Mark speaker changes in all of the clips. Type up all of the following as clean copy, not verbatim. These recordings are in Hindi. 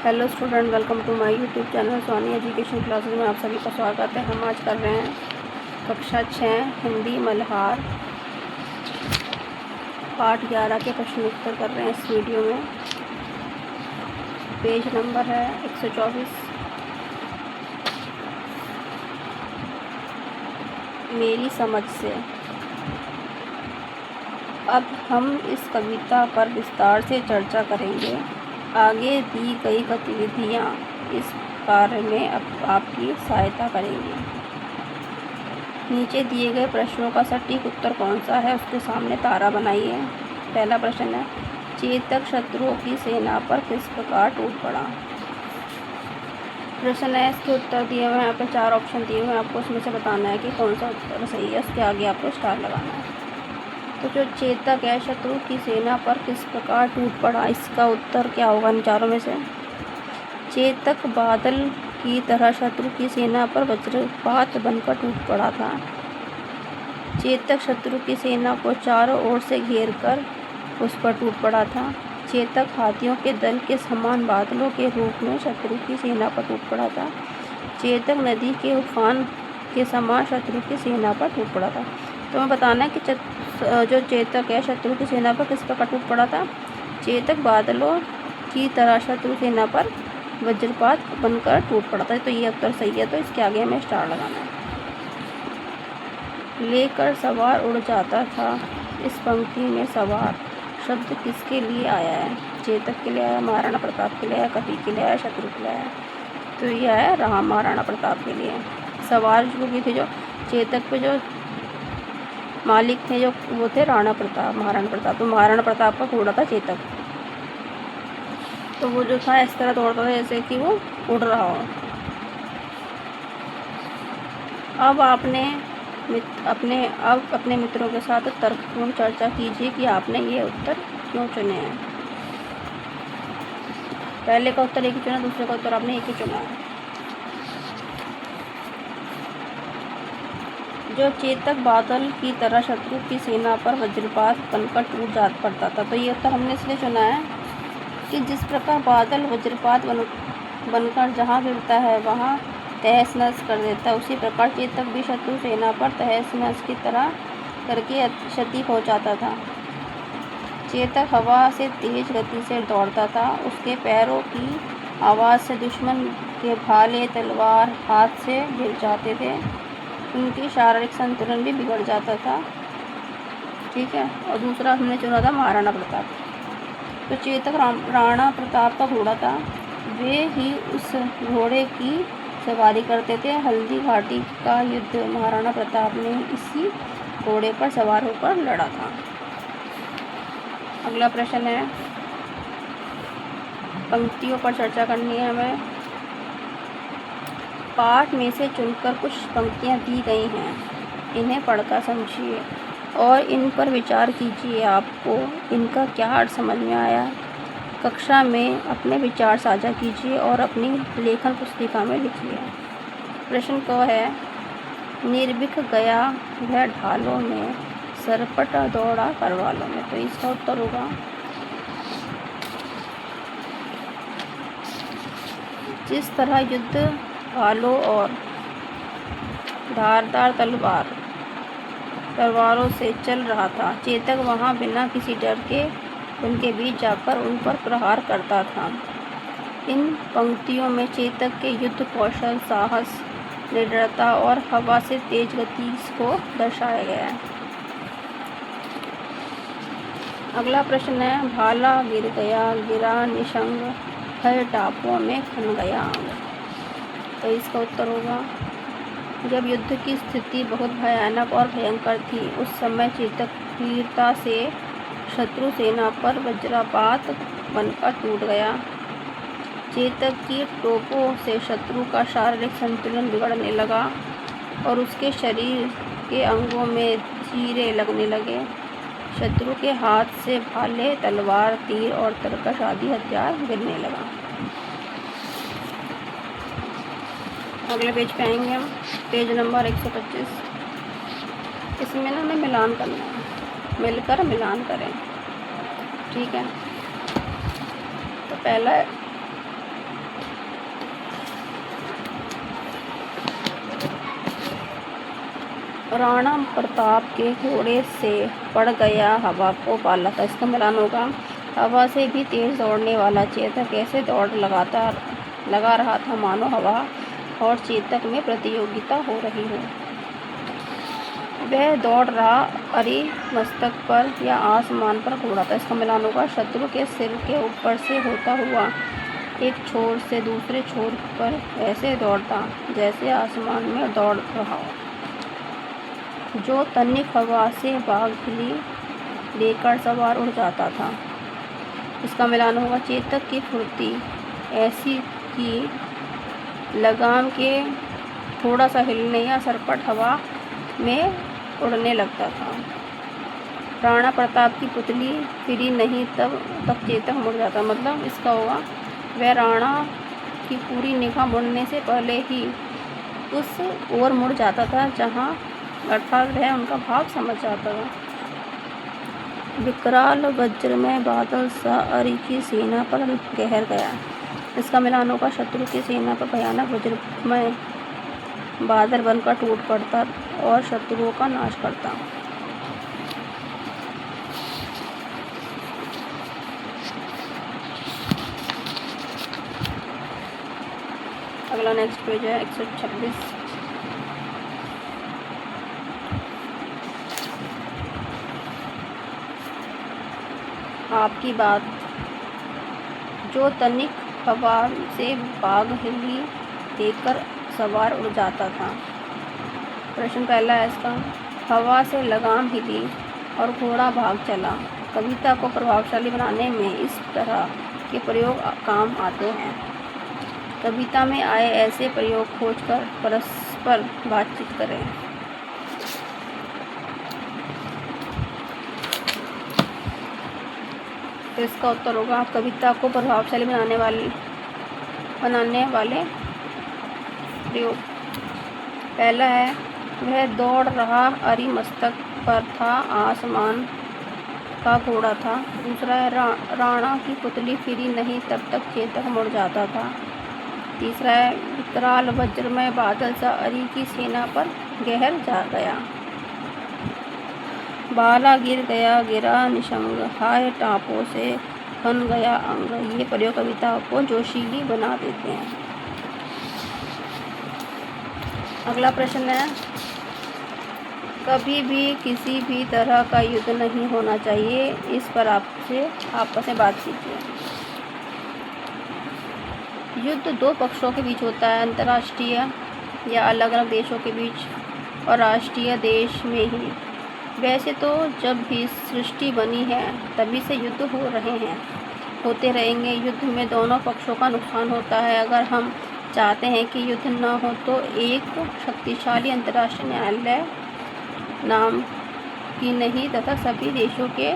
Speaker 1: Hello student, welcome to my YouTube channel Soni education classes में आप सभी का स्वागत है। हम आज कर रहे हैं कक्षा 6 हिंदी मल्हार पाठ 11 के प्रश्न उत्तर कर रहे हैं इस वीडियो में। पेज नंबर है 124। मेरी समझ से। अब हम इस कविता पर विस्तार से चर्चा करेंगे। आगे दी गई गतिविधियाँ इस कार्य में आपकी सहायता करेंगी। नीचे दिए गए प्रश्नों का सटीक उत्तर कौन सा है, उसके सामने तारा बनाइए। पहला प्रश्न है, चेतक शत्रुओं की सेना पर किस प्रकार टूट पड़ा। प्रश्न है, इसके उत्तर दिए हुए हैं। यहाँ पे 4 ऑप्शन दिए हुए हैं, आपको उसमें से बताना है कि कौन सा उत्तर सही है। उसके आगे आपको स्टार लगाना है। तो जो चेतक है शत्रु की सेना पर किस प्रकार टूट पड़ा, इसका उत्तर क्या होगा इन चारों में से। चेतक बादल की तरह शत्रु की सेना पर वज्रपात बनकर टूट पड़ा था। चेतक शत्रु की सेना को चारों ओर से घेरकर उस पर टूट पड़ा था। चेतक हाथियों के दल के समान बादलों के रूप में शत्रु की सेना पर टूट पड़ा था। चेतक नदी के उफान के समान शत्रु की सेना पर टूट पड़ा था। तो हमें बताना है कि जो चेतक है शत्रु की सेना पर किस प्रकार टूट पड़ा था। चेतक बादलों की तरह शत्रु सेना पर वज्रपात बनकर टूट पड़ा था। तो ये उत्तर सही है, तो इसके आगे हमें स्टार लगाना है। लेकर सवार उड़ जाता था। इस पंक्ति में सवार शब्द किसके लिए आया है। चेतक के लिए आया, महाराणा प्रताप के लिए आया, कवि के लिए आया, शत्रु के लिए आया। तो यह है महाराणा प्रताप के लिए। सवार जो थे, जो चेतक पे जो मालिक थे, जो वो थे महाराणा प्रताप। तो महाराणा प्रताप का घोड़ा था चेतक। तो वो जो था इस तरह दौड़ता था जैसे कि वो उड़ रहा हो। अब अपने मित्रों के साथ तर्कपूर्ण चर्चा कीजिए कि आपने ये उत्तर क्यों चुने हैं। पहले का उत्तर एक ही चुना, दूसरे का उत्तर आपने एक ही चुना है। जो चेतक बादल की तरह शत्रु की सेना पर वज्रपात बनकर टूट जा पड़ता था। तो ये उत्तर हमने इसलिए चुना है कि जिस प्रकार बादल वज्रपात बनकर जहाँ गिरता है वहाँ तहस नहस कर देता है, उसी प्रकार चेतक भी शत्रु सेना पर तहस नहस की तरह करके क्षति पहुँचाता था। चेतक हवा से तेज गति से दौड़ता था। उसके पैरों की आवाज़ से दुश्मन के भाले तलवार हाथ से गिर जाते थे। उनकी शारीरिक संतुलन भी बिगड़ जाता था। ठीक है। और दूसरा हमने चुना था महाराणा प्रताप। तो चेतक राणा प्रताप का घोड़ा था। वे ही उस घोड़े की सवारी करते थे। हल्दी घाटी का युद्ध महाराणा प्रताप ने इसी घोड़े पर सवार होकर लड़ा था। अगला प्रश्न है, पंक्तियों पर चर्चा करनी है हमें। पाठ में से चुनकर कुछ पंक्तियाँ दी गई हैं, इन्हें पढ़कर समझिए और इन पर विचार कीजिए। आपको इनका क्या अर्थ समझ में आया। कक्षा में अपने विचार साझा कीजिए और अपनी लेखन पुस्तिका में लिखिए। प्रश्न क है, निर्भीक गया वह ढालों में, सरपट दौड़ा करवालों में। तो इसका उत्तर होगा जिस तरह युद्ध भालों और धारदार तलवारों से चल रहा था, चेतक वहां बिना किसी डर के उनके बीच जाकर उन पर प्रहार करता था। इन पंक्तियों में चेतक के युद्ध कौशल, साहस, निडरता और हवा से तेज गति को दर्शाया गया है। अगला प्रश्न है, भाला गिर गया, गिरा निशंग, भय टापुओं में खन गया अंग। तो इसका उत्तर होगा, जब युद्ध की स्थिति बहुत भयानक और भयंकर थी, उस समय चेतक वीरता से शत्रु सेना पर वज्रपात बनकर टूट गया। चेतक की टोपों से शत्रु का शारीरिक संतुलन बिगड़ने लगा और उसके शरीर के अंगों में चीरे लगने लगे। शत्रु के हाथ से भाले, तलवार, तीर और तरकश आदि हथियार गिरने लगा। अगले पेज पे आएंगे हम, पेज नंबर 125। इसमें ना हमें मिलान करना है, मिलकर मिलान करें। ठीक है। तो पहला राणा प्रताप के घोड़े से पड़ गया, हवा को पाला था। इसका मिलान होगा, हवा से भी तेज दौड़ने वाला चेतक ऐसे दौड़ लगा रहा था मानो हवा और चेतक में प्रतियोगिता हो रही हो। वह दौड़ रहा अरे मस्तक पर या आसमान पर घोड़ा था। इसका मिलान होगा, शत्रु के सिर के ऊपर से होता हुआ एक छोर से दूसरे छोर पर ऐसे दौड़ता जैसे आसमान में दौड़ रहा हो। जो तनिक हवा से बाग हिली लेकर सवार उड़ जाता था। इसका मिलान होगा, चेतक की फुर्ती ऐसी कि लगाम के थोड़ा सा हिलने या सरपट हवा में उड़ने लगता था। राणा प्रताप की पुतली फिरी नहीं तब तक चेतक मुड़ जाता। मतलब इसका होगा, वह राणा की पूरी निगाह मुड़ने से पहले ही उस ओर मुड़ जाता था जहाँ, अर्थात वह उनका भाव समझ जाता था। विकराल वज्र में बादल सा अरि की सेना पर गहर गया। इसका मिलान होगा, शत्रु की सेना पर भयानक वज्रमय बादल बनकर टूट पड़ता और शत्रुओं का नाश करता। अगला नेक्स्ट पेज है 126। आपकी बात। जो तनिक हवा से बाग हिली देकर सवार उड़ जाता था। प्रश्न पहला है इसका, हवा से लगाम हिली और घोड़ा भाग चला। कविता को प्रभावशाली बनाने में इस तरह के प्रयोग काम आते हैं। कविता में आए ऐसे प्रयोग खोजकर परस्पर बातचीत करें। तो इसका उत्तर होगा, कविता को प्रभावशाली बनाने वाले प्रयोग। पहला है, वह दौड़ रहा अरि मस्तक पर था आसमान का घोड़ा था। दूसरा है, राणा की पुतली फिरी नहीं तब तक चेतक मुड़ जाता था। तीसरा है, विकराल वज्रमय बादल सा अरि की सेना पर गहर जा गया। बाला गिर गया गिरा निशंग, हाय टापों से खन गया अंग। ये प्रयोग कविता को जोशीली बना देते हैं। अगला प्रश्न है, कभी भी किसी भी तरह का युद्ध नहीं होना चाहिए, इस पर आपस में बात कीजिए। युद्ध दो पक्षों के बीच होता है, अंतर्राष्ट्रीय या अलग अलग देशों के बीच और राष्ट्रीय देश में ही। वैसे तो जब भी सृष्टि बनी है तभी से युद्ध हो रहे हैं, होते रहेंगे। युद्ध में दोनों पक्षों का नुकसान होता है। अगर हम चाहते हैं कि युद्ध न हो तो एक शक्तिशाली अंतर्राष्ट्रीय न्यायालय नाम की नहीं तथा सभी देशों के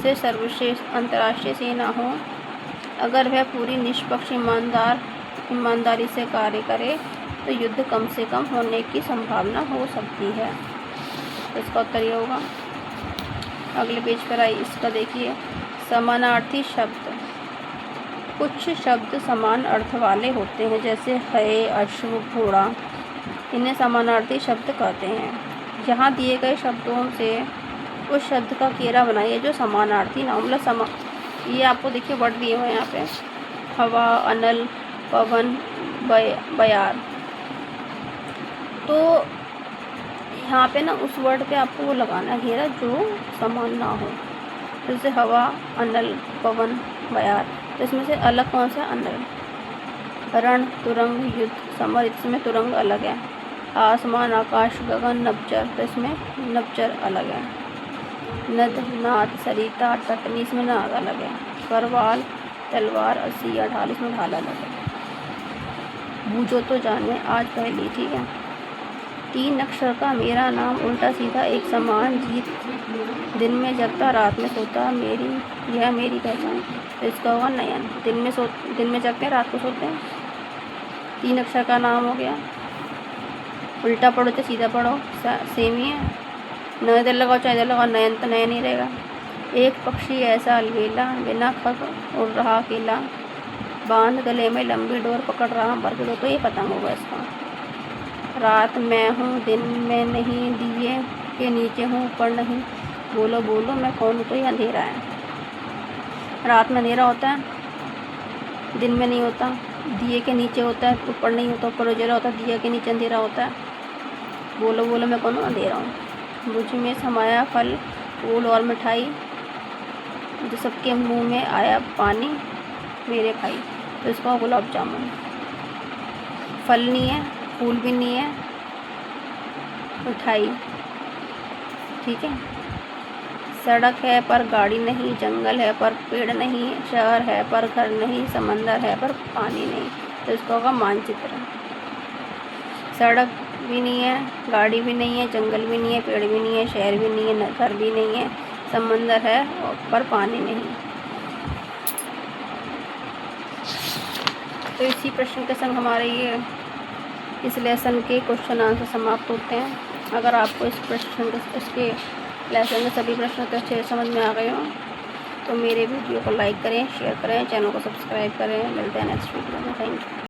Speaker 1: से सर्वश्रेष्ठ अंतर्राष्ट्रीय सेना हो। अगर वह पूरी निष्पक्ष ईमानदारी से कार्य करे तो युद्ध कम से कम होने की संभावना हो सकती है। इसका उत्तर ये होगा। अगले पेज पर आई, इसका देखिए, समानार्थी शब्द। कुछ शब्द समान अर्थ वाले होते हैं, जैसे है, अश्व, घोड़ा। इन्हें समानार्थी शब्द कहते हैं। यहाँ दिए गए शब्दों से उस शब्द का घेरा बनाइए जो समानार्थी ना, मतलब ये आपको देखिए वर्ड दिए हुए हैं यहाँ पे, हवा, अनल, पवन, बयार। तो यहाँ पे ना उस वर्ड पे आपको वो लगाना घेरा जो समान ना हो। जैसे हवा, अनल, पवन, बयार। तो इसमें से अलग कौन सा? अनल। रण, तुरंग, युद्ध, समर। इसमें तुरंग अलग है। आसमान, आकाश, गगन, नभचर। तो इसमें नभचर अलग है। नद, नाद, सरिता, तटनी। इसमें नाद अलग है। करवाल, तलवार, असिया, ढाल। इसमें ढाल अलग है। बूझो तो जाने आज पहली, ठीक है। 3 अक्षर का मेरा नाम, उल्टा सीधा एक समान, जीत, दिन में जगता रात में सोता, यह मेरी पहचान। तो इसका होगा नयन। दिन में जगते हैं, रात को सोते हैं। 3 अक्षर का नाम हो गया। उल्टा पढ़ो चाहे सीधा पढ़ो सेम ही है। न इधर लगाओ चाहे इधर लगाओ, नयन तो नयन ही रहेगा। एक पक्षी ऐसा अलबेला, बिना खग उड़ रहा अकेला, बांध गले में लंबी डोर पकड़ रहा बरगद। तो ये पतंग होगा इसका। रात में हूँ दिन में नहीं, दिए के नीचे हूँ ऊपर नहीं, बोलो बोलो मैं कौन हूँ, तो ये अंधेरा है। रात में अंधेरा होता है, दिन में नहीं होता, दिए के नीचे होता है, ऊपर नहीं होता, ऊपर उजाला होता है, दिए के नीचे अंधेरा होता है। बोलो बोलो मैं कौन हूँ, अंधेरा हूँ। मुझ में समाया फल फूल और मिठाई, जो सबके मुंह में आया पानी मेरे खाई, तो इसका गुलाब जामुन। फल नहीं है, फूल भी नहीं है, मिठाई, ठीक है। सड़क है पर गाड़ी नहीं, जंगल है पर पेड़ नहीं, शहर है पर घर नहीं, समंदर है पर पानी नहीं, तो इसका होगा मानचित्र। सड़क भी नहीं है, गाड़ी भी नहीं है, जंगल भी नहीं है, पेड़ भी नहीं है, शहर भी नहीं है, घर भी नहीं है, समंदर है पर पानी नहीं। तो इसी प्रश्न के संग हमारे ये इस लेसन के क्वेश्चन आंसर समाप्त होते हैं। अगर आपको इस प्रश्न इसके लेसन के सभी प्रश्न तो अच्छे समझ में आ गए हों तो मेरे वीडियो को लाइक करें, शेयर करें, चैनल को सब्सक्राइब करें। मिलते हैं नेक्स्ट वीडियो में। Thank you.